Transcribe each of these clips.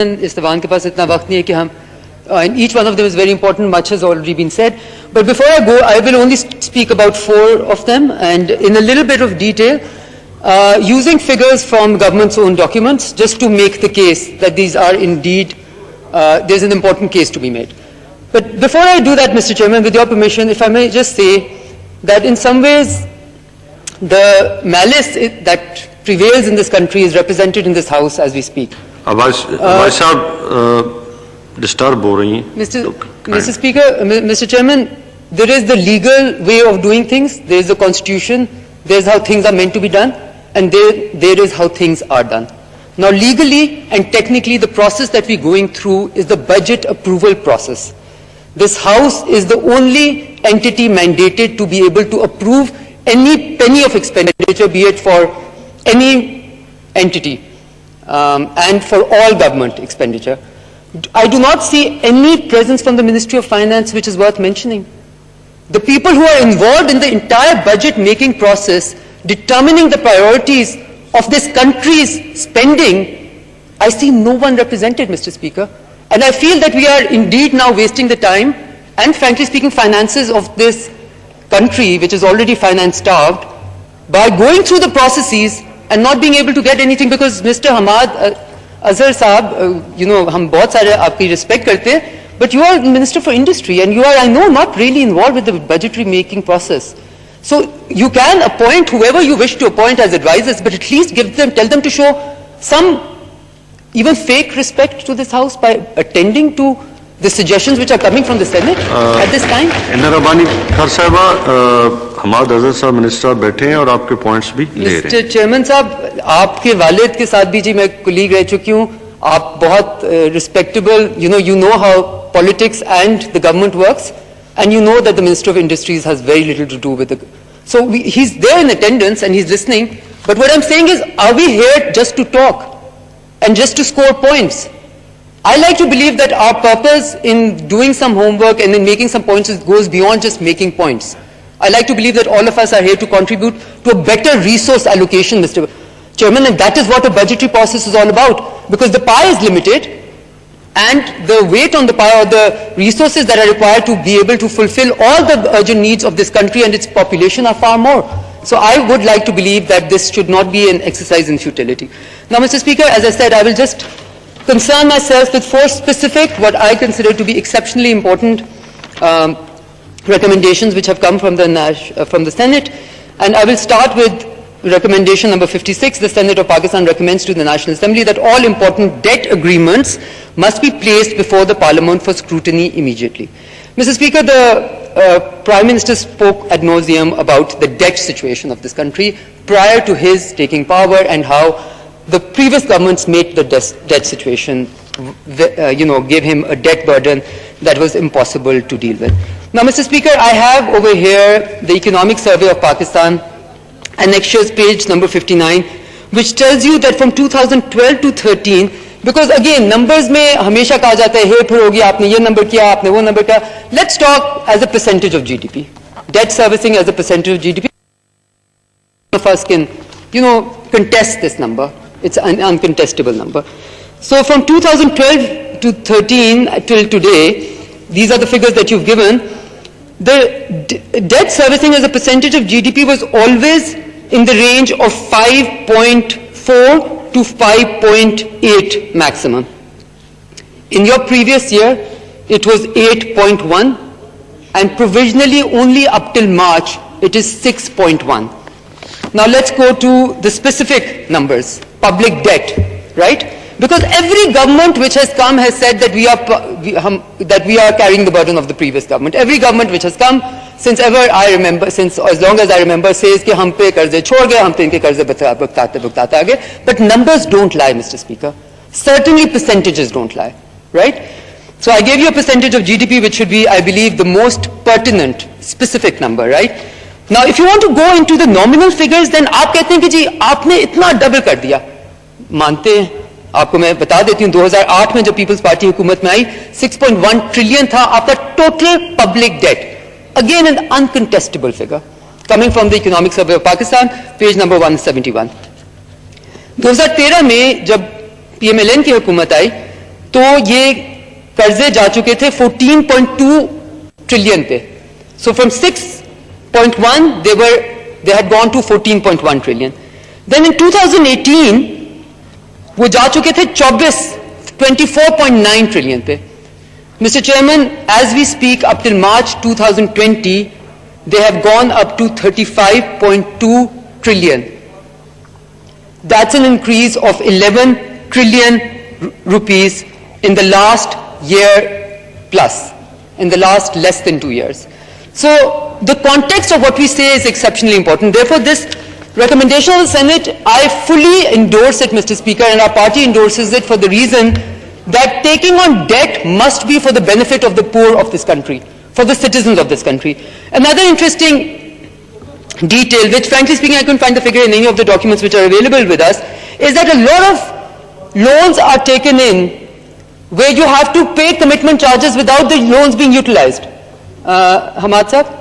इस्तवान के पास इतना वक्त नहीं है कि हम and each one of them is very important, much has already been said. But before I go, I will only speak about 4 of them and in a little bit of detail, using figures from government's own documents just to make the case that these are indeed, there's an important case to be made. But before I do that, Mr. Chairman, with your permission, if I may just say that in some ways, the malice that prevails in this country is represented in this House as we speak. आवाज साहब disturb हो रही हैं. Mr. Speaker, Mr. Chairman, there is the legal way of doing things, there is the constitution, there is how things are meant to be done, and there is how things are done. Now legally and technically the process that we're going through is the budget approval process. This House is the only entity mandated to be able to approve any penny of expenditure, be it for any entity and for all government expenditure. I do not see any presence from the Ministry of Finance which is worth mentioning. The people who are involved in the entire budget making process, determining the priorities of this country's spending, I see no one represented, Mr. Speaker. And I feel that we are indeed now wasting the time and frankly speaking finances of this country which is already finance starved by going through the processes and not being able to get anything because Mr. Hamad Azhar Saab, you know, हम बहुत सारे आपकी respect करते हैं, but you are Minister for Industry and you are, I know, not really involved with the budgetary making process. So you can appoint whoever you wish to appoint as advisors, but at least tell them to show some even fake respect to this House by attending to the suggestions which are coming from the Senate at this time. Inna Rabbani Khar Sahaba, Hamad Azhar Sahab Minister बैठे हैं और आपके points भी ले रहे हैं. Mr. Chairman साहब, आपके वालिद के साथ भी जी मैं colleague रह चुकी हूँ. आप बहुत respectable, you know how politics and the government works, and you know that the Minister of Industries has very little to do with it. So he's there in attendance and he's listening. But what I'm saying is, are we here just to talk and just to score points? I like to believe that our purpose in doing some homework and in making some points goes beyond just making points. I like to believe that all of us are here to contribute to a better resource allocation, Mr. Chairman, and that is what a budgetary process is all about, because the pie is limited and the weight on the pie or the resources that are required to be able to fulfill all the urgent needs of this country and its population are far more. So I would like to believe that this should not be an exercise in futility. Now, Mr. Speaker, as I said, I will just concern myself with 4 specific, what I consider to be exceptionally important recommendations which have come from the Senate. And I will start with recommendation number 56. The Senate of Pakistan recommends to the National Assembly that all important debt agreements must be placed before the Parliament for scrutiny immediately. Mr. Speaker, the Prime Minister spoke ad nauseum about the debt situation of this country prior to his taking power and how the previous governments made the debt situation, gave him a debt burden that was impossible to deal with. Now, Mr. Speaker, I have over here the Economic Survey of Pakistan, annexures page number 59, which tells you that from 2012 to 13, because again, numbers में हमेशा कहा जाता है, hey, फिर होगी आपने ये number किया, आपने वो number किया. Let's talk as a percentage of GDP. Debt servicing as a percentage of GDP. None of us can, contest this number. It's an uncontestable number. So from 2012 to 13 till today, these are the figures that you've given. The debt servicing as a percentage of GDP was always in the range of 5.4 to 5.8 maximum. In your previous year, it was 8.1, and provisionally only up till March, it is 6.1. Now let's go to the specific numbers. Public debt, right? Because every government which has come has said that we are carrying the burden of the previous government. Every government which has come, since as long as I remember, says कि हम पे कर्जे छोड़ गए, हम पे इनके कर्जे बुकताते आगे. But numbers don't lie, Mr. Speaker. Certainly percentages don't lie, right? So I gave you a percentage of GDP which should be, I believe, the most pertinent, specific number, right? Now, if you want to go into the nominal figures, then आप कहते हैं कि जी आपने इतना double कर दिया. मानते हैं, आपको मैं बता देती हूँ, 2008 में जब पीपल्स पार्टी हुकूमत में आई, 6.1 ट्रिलियन था आपका total public debt. Again, an uncontestable figure coming from the Economic Survey of Pakistan, page number 171. 2013 में जब PMLN की हुकूमत आई, तो ये कर्जे जा चुके थे 14.2 ट्रिलियन पे. So from 6.1 they had gone to 14.1 trillion. Then in 2018 वो जा चुके थे 24.9 trillion पे. Mr. Chairman, as we speak, up till March 2020, they have gone up to 35.2 trillion. That's an increase of 11 trillion rupees in the last year plus, in the last less than 2 years. So the context of what we say is exceptionally important. Therefore, this recommendation of the Senate, I fully endorse it, Mr. Speaker, and our party endorses it for the reason that taking on debt must be for the benefit of the poor of this country, for the citizens of this country. Another interesting detail, which frankly speaking I couldn't find the figure in any of the documents which are available with us, is that a lot of loans are taken in where you have to pay commitment charges without the loans being utilized. Hamad Sahab?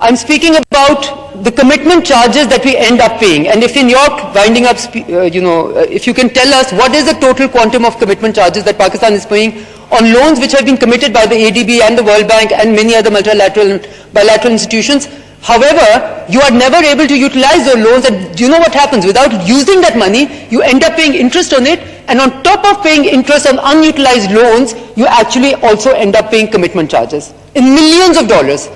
I'm speaking about the commitment charges that we end up paying. And if in your winding up, if you can tell us what is the total quantum of commitment charges that Pakistan is paying on loans which have been committed by the ADB and the World Bank and many other multilateral and bilateral institutions. However, you are never able to utilize those loans, and do you know what happens? Without using that money, you end up paying interest on it, and on top of paying interest on unutilized loans, you actually also end up paying commitment charges in millions of dollars.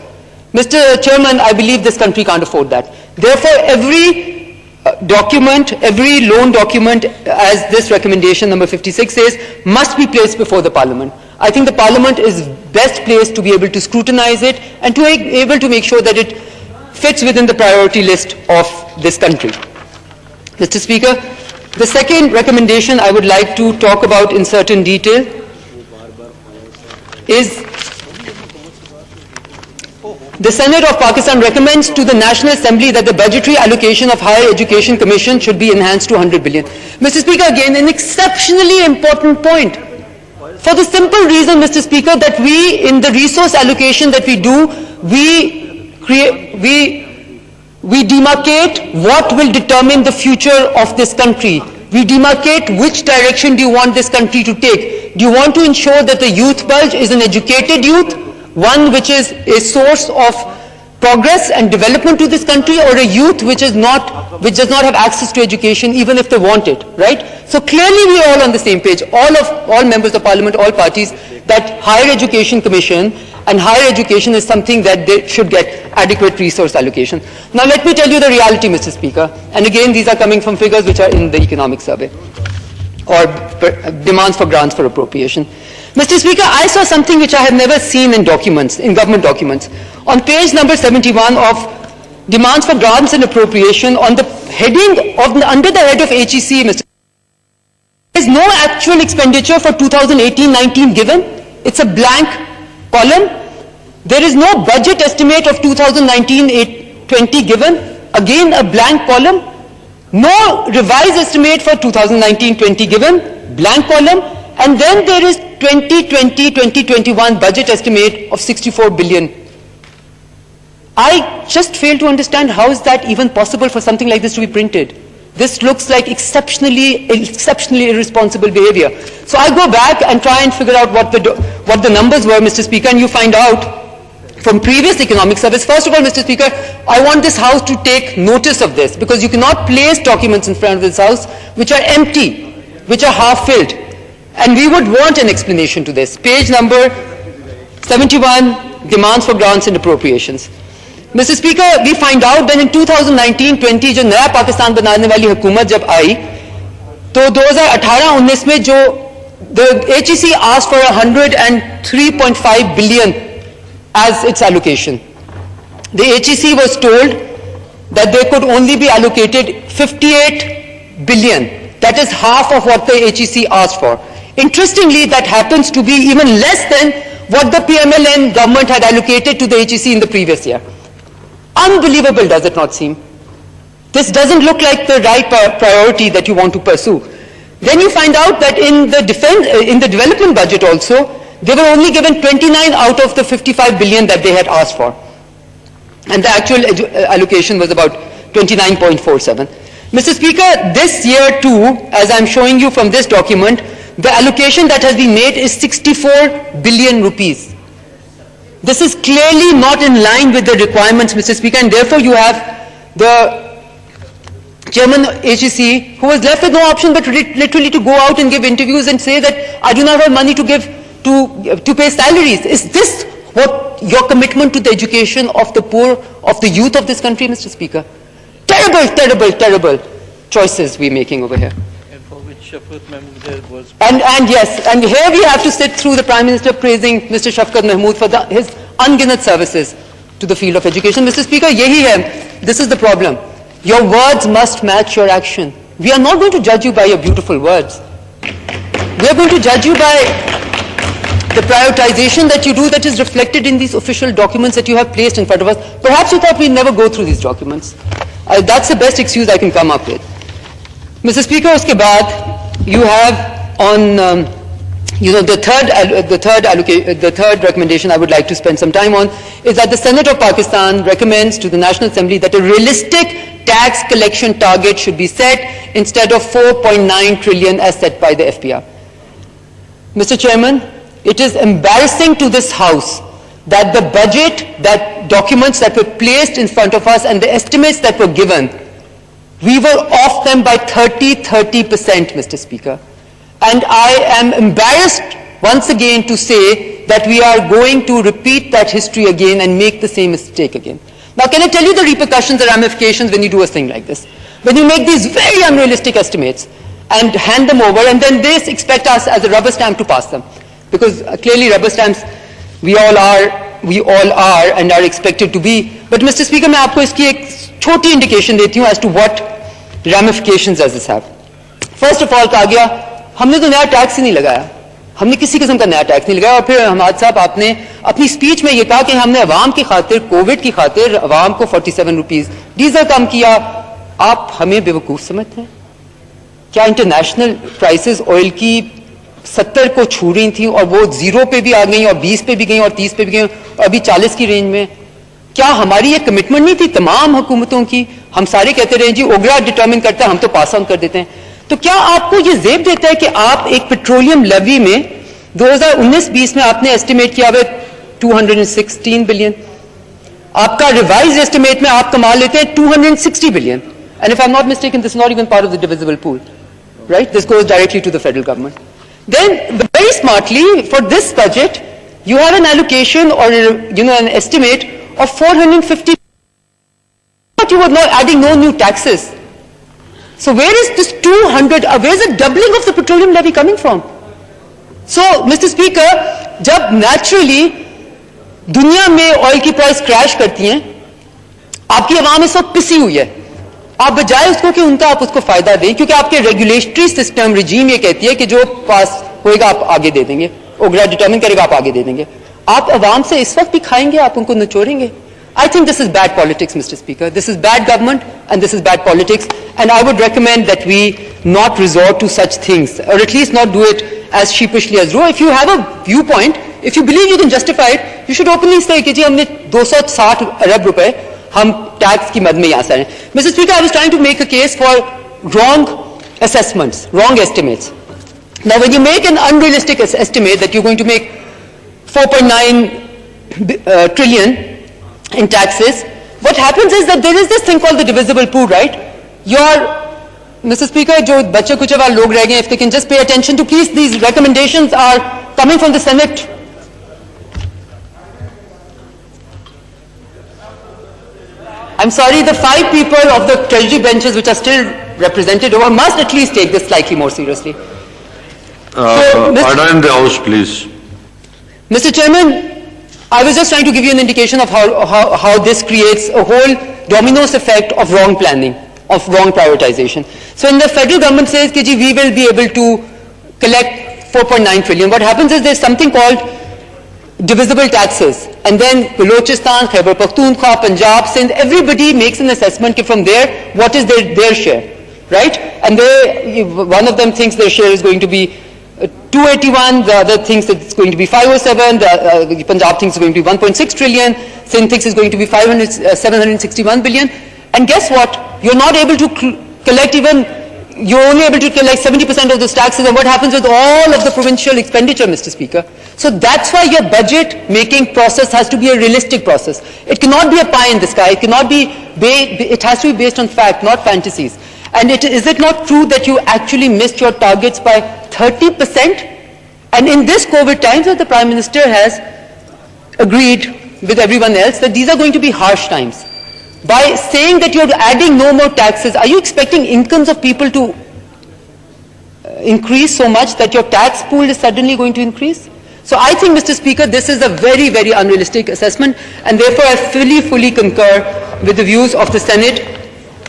Mr. Chairman, I believe this country can't afford that. Therefore, every document, every loan document, as this recommendation number 56 says, must be placed before the Parliament. I think the Parliament is best placed to be able to scrutinize it and to be able to make sure that it fits within the priority list of this country. Mr. Speaker, the second recommendation I would like to talk about in certain detail is the Senate of Pakistan recommends to the National Assembly that the budgetary allocation of Higher Education Commission should be enhanced to 100 billion. Mr. Speaker, again, an exceptionally important point. For the simple reason, Mr. Speaker, that we, in the resource allocation that we do, we demarcate what will determine the future of this country. We demarcate which direction do you want this country to take. Do you want to ensure that the youth bulge is an educated youth, one which is a source of progress and development to this country, or a youth which does not have access to education even if they want it, right? So clearly we are all on the same page, all members of Parliament, all parties, that Higher Education Commission and higher education is something that they should get adequate resource allocation. Now let me tell you the reality, Mr. Speaker, and again these are coming from figures which are in the economic survey or demands for grants for appropriation. Mr. Speaker, I saw something which I have never seen in documents, in government documents. On page number 71 of demands for grants and appropriation, on the heading of, under the head of HEC, Mr. There is no actual expenditure for 2018-19 given. It's a blank column. There is no budget estimate of 2019-20 given. Again, a blank column. No revised estimate for 2019-20 given. Blank column. And then there is 2020-2021 budget estimate of 64 billion. I just fail to understand how is that even possible for something like this to be printed. This looks like exceptionally irresponsible behavior. So I go back and try and figure out what the numbers were, Mr. Speaker, and you find out from previous economic service. First of all, Mr. Speaker, I want this House to take notice of this, because you cannot place documents in front of this House which are empty, which are half-filled. And we would want an explanation to this. Page number 71, demands for grants and appropriations. Mr. Speaker, we find out that in 2019-20 जो नया पाकिस्तान बनाने वाली हुकूमत जब आई, तो 2018-19 में जो the HEC asked for 103.5 billion as its allocation. The HEC was told that they could only be allocated 58 billion. That is half of what the HEC asked for. Interestingly, that happens to be even less than what the PMLN government had allocated to the HEC in the previous year. Unbelievable, does it not seem? This doesn't look like the right priority that you want to pursue. Then you find out that in the development budget also, they were only given 29 out of the 55 billion that they had asked for. And the actual allocation was about 29.47. Mr. Speaker, this year too, as I'm showing you from this document, The allocation that has been made is 64 billion rupees. This is clearly not in line with the requirements, Mr. Speaker, and therefore you have the Chairman of HEC who was left with no option but literally to go out and give interviews and say that I do not have money to give to pay salaries. Is this what your commitment to the education of the poor, of the youth of this country, Mr. Speaker? Terrible, terrible, terrible choices we're making over here. And for which Shafqat Mahmood was... And yes, and here we have to sit through the Prime Minister praising Mr. Shafqat Mahmood for his unginet services to the field of education. Mr. Speaker, yehi hai, this is the problem. Your words must match your action. We are not going to judge you by your beautiful words. We are going to judge you by the prioritization that you do that is reflected in these official documents that you have placed in front of us. Perhaps you thought we'd never go through these documents. That's the best excuse I can come up with. Mr. Speaker, uske baad, you have on, the third recommendation I would like to spend some time on is that the Senate of Pakistan recommends to the National Assembly that a realistic tax collection target should be set instead of 4.9 trillion as set by the FPR. Mr. Chairman, it is embarrassing to this House that the budget, that documents that were placed in front of us and the estimates that were given, we were off them by 30%, Mr. Speaker. And I am embarrassed once again to say that we are going to repeat that history again and make the same mistake again. Now, can I tell you the repercussions, the ramifications when you do a thing like this? When you make these very unrealistic estimates and hand them over, and then they expect us as a rubber stamp to pass them. Because clearly rubber stamps, we all are and are expected to be. But Mr. Speaker, मैं आपको इसकी एक छोटी indication देती हूँ as to what ramifications does this have. First of all, कहा गया, हमने तो नया टैक्स ही नहीं लगाया. हमने किसी किस्म का नया टैक्स नहीं लगाया और फिर हमाद साहब आपने अपनी स्पीच में ये कहा कि हमने अवाम की खातिर, कोविड की खातिर अवाम को 47 रुपीस डीजल कम किया. आप हमें बेवकूफ समझते हैं? क्या इंटरनेशनल प्राइसेस ऑयल की 70 को छू रही थी और वो 0 पे भी आ गई और 20 पे भी गई और 30 पे भी गई और अभी 40 की रेंज में? क्या हमारी ये कमिटमेंट नहीं थी तमाम हुकूमतों की? हम सारे कहते रहे जी ओगरा डिटरमिन करता है, हम तो पास ऑन कर देते हैं. तो क्या आपको ये जेब देता है कि आप एक पेट्रोलियम लेवी में 2019-20 में आपने एस्टिमेट किया हुआ 216 बिलियन, आपका रिवाइज एस्टिमेट में आप कमा लेते हैं 260 billion. And if I am not mistaken, this not even part of the divisible pool, right? This goes directly to the federal government. Then, very smartly, for this budget, you have an allocation or, an estimate of 450. But you were not adding no new taxes. So where is this 200, where is the doubling of the petroleum levy coming from? So, Mr. Speaker, जब naturally दुनिया में oil की price crash करती हैं, आपकी आवाम इस वक्त पिसी हुई है. आप बजाय उसको कि उनका आप उसको फायदा दें, क्योंकि आपके रेगुलेटरी सिस्टम रिजीम ये कहती है कि जो पास होएगा आप आगे दे देंगे, ओगरा डिटरमिन करेगा आप आगे दे देंगे. आप अवाम से इस वक्त भी खाएंगे, आप उनको निचोड़ेंगे. I think this is bad politics, Mr. Speaker. This is bad government and this is bad politics, and I would recommend that we not resort to such things, or at least not do it as sheepishly as do. If you have a viewpoint, if you believe you can justify it, you should openly say कि जी हमने 260 अरब रुपए हम tax की मद में यहाँ से. Mr. Speaker, I was trying to make a case for wrong assessments, wrong estimates. Now, when you make an unrealistic estimate that you're going to make 4.9 trillion in taxes, what happens is that there is this thing called the divisible pool, right? Mr. Speaker, जो बच्चे कुछ वाले लोग रह गए, if they can just pay attention to, please, these recommendations are coming from the Senate. I'm sorry, the 5 people of the treasury benches which are still represented over must at least take this slightly more seriously. Order in the House, please. Mr. Chairman, I was just trying to give you an indication of how this creates a whole dominoes effect of wrong planning, of wrong prioritization. So when the federal government says that we will be able to collect 4.9 trillion, what happens is there's something called divisible taxes, and then Balochistan, Khyber Pakhtunkhwa, Punjab, Sindh, everybody makes an assessment from there what is their share, right? And one of them thinks their share is going to be 281, the other thinks that it's going to be 507, the Punjab thinks it's going to be 1.6 trillion, Sindh thinks it's going to be 761 billion, and guess what? You're not able to collect even you're only able to get like 70% of those taxes, and what happens with all of the provincial expenditure, Mr. Speaker? So that's why your budget making process has to be a realistic process. It cannot be a pie in the sky. It cannot be, it has to be based on fact, not fantasies. And is it not true that you actually missed your targets by 30%? And in this COVID times, the Prime Minister has agreed with everyone else that these are going to be harsh times. By saying that you're adding no more taxes, are you expecting incomes of people to increase so much that your tax pool is suddenly going to increase? So I think, Mr. Speaker, this is a very, very unrealistic assessment, and therefore I fully concur with the views of the Senate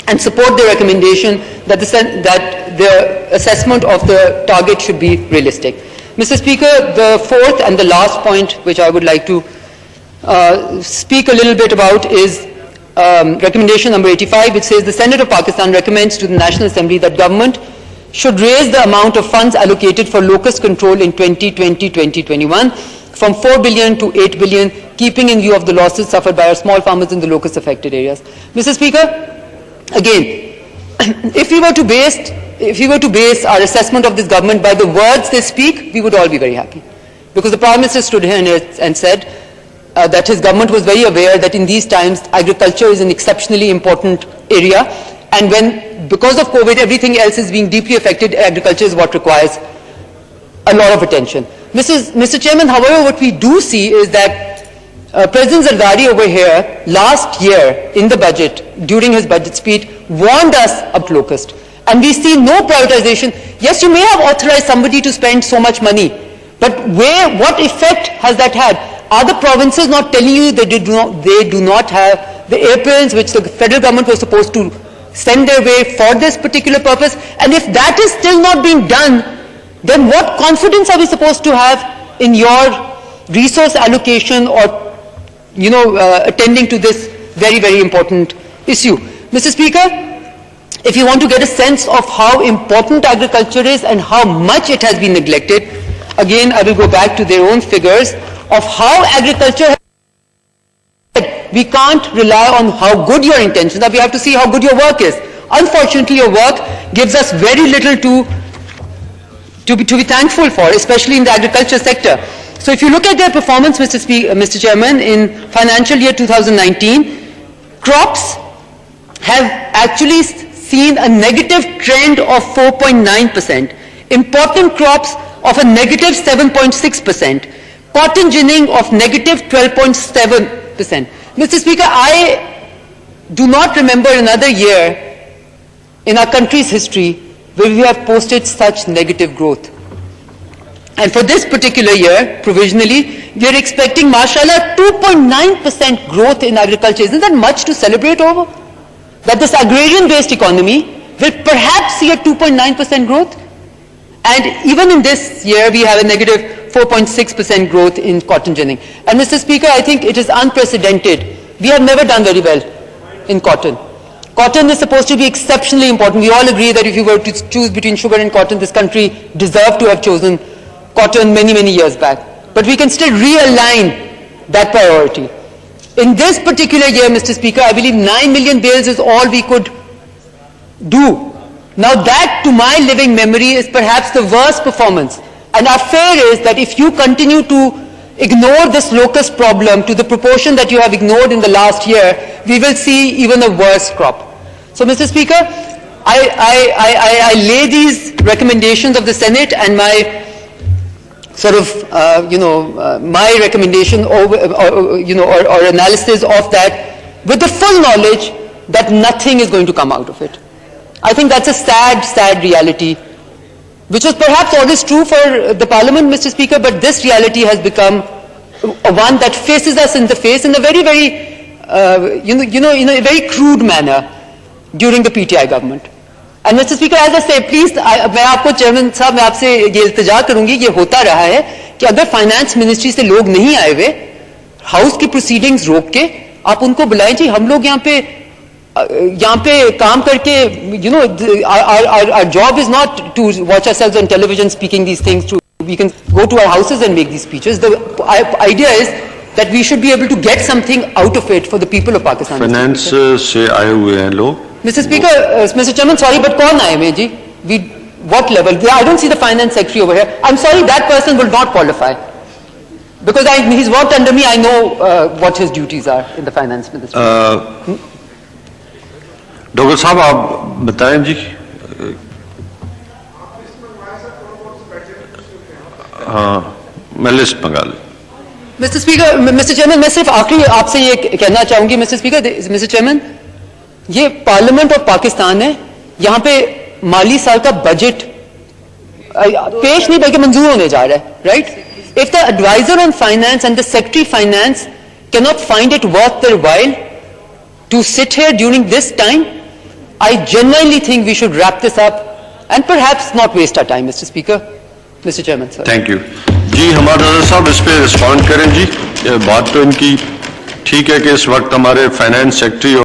and support the recommendation that the assessment of the target should be realistic. Mr. Speaker, the fourth and the last point which I would like to speak a little bit about is recommendation number 85, which says the Senate of Pakistan recommends to the National Assembly that government should raise the amount of funds allocated for locust control in 2020-2021 from 4 billion to 8 billion, keeping in view of the losses suffered by our small farmers in the locust affected areas. Mr. Speaker, again, if we were to base our assessment of this government by the words they speak, we would all be very happy. Because the Prime Minister stood here and said that his government was very aware that in these times agriculture is an exceptionally important area, and because of COVID everything else is being deeply affected, agriculture is what requires a lot of attention. Mr. Chairman, however, what we do see is that President Zardari over here last year in the budget, during his budget speech, warned us of locust. And we see no privatization. Yes, you may have authorized somebody to spend so much money, but what effect has that had? Are the provinces not telling you that they do not have the airplanes which the federal government was supposed to send their way for this particular purpose? And if that is still not being done, then what confidence are we supposed to have in your resource allocation or, attending to this very, very important issue? Mr. Speaker, if you want to get a sense of how important agriculture is and how much it has been neglected, again, I will go back to their own figures of how agriculture has. We can't rely on how good your intentions are. We have to see how good your work is. Unfortunately, your work gives us very little to be thankful for, especially in the agriculture sector. So if you look at their performance, Mr. Chairman, in financial year 2019, crops have actually seen a negative trend of 4.9%, important crops of a negative 7.6%, cotton ginning of negative 12.7%. Mr. Speaker, I do not remember another year in our country's history where we have posted such negative growth. And for this particular year, provisionally, we are expecting, mashallah, 2.9% growth in agriculture. Isn't that much to celebrate over? That this agrarian-based economy will perhaps see a 2.9% growth. And even in this year, we have a negative 4.6% growth in cotton ginning. And Mr. Speaker, I think it is unprecedented. We have never done very well in cotton. Cotton is supposed to be exceptionally important. We all agree that if you were to choose between sugar and cotton, this country deserved to have chosen cotton many, many years back. But we can still realign that priority. In this particular year, Mr. Speaker, I believe 9 million bales is all we could do. Now that, to my living memory, is perhaps the worst performance. And our fear is that if you continue to ignore this locust problem to the proportion that you have ignored in the last year, we will see even a worse crop. So, Mr. Speaker, I lay these recommendations of the Senate and my my recommendation or analysis of that with the full knowledge that nothing is going to come out of it. I think that's a sad reality, which was perhaps always true for the Parliament, Mr. Speaker, but this reality has become one that faces us in the face in a very, very, in a very crude manner during the PTI government. And Mr. Speaker, as I say, please, मैं आपको chairman साहब मैं आपसे ये इल्तिजा करूंगी, ये होता रहा है कि अगर फाइनेंस मिनिस्ट्री से लोग नहीं आए हुए, हाउस की प्रोसीडिंग्स रोक के आप उनको बुलाएं जी, हम लोग यहाँ पे काम करके, our job is not to watch ourselves on television speaking these things. We can go to our houses and make these speeches. The idea is that we should be able to get something out of it for the people of Pakistan. Finance से आए हुए हैं लोग. Mr. Speaker, Mr. Chairman, sorry, but कौन आए हैं जी? what level? I don't see the finance secretary over here. I'm sorry, that person will not qualify. Because he's worked under me, I know what his duties are in the finance ministry. Doctor साहब आप बताएं जी। हाँ, मैं list मंगा लूं। Mr. Speaker, Mr. Chairman, मैं सिर्फ आखिरी आपसे ये कहना चाहूंगी, Mr. Speaker, Mr. Chairman, ये पार्लियामेंट ऑफ पाकिस्तान है, यहाँ पे माली साल का बजट पेश नहीं बल्कि मंजूर होने जा रहा है, right? If the advisor on finance and the secretary finance cannot find it worth their while to sit here during this time, I genuinely think we should wrap this up and perhaps not waste our time, Mr. Speaker. Mr. Chairman, sir. Thank you ji. हमारा साहब इस पे respond करें जी। ये बात तो इनकी ठीक है कि इस वक्त हमारे फाइनेंस सेक्रेटरी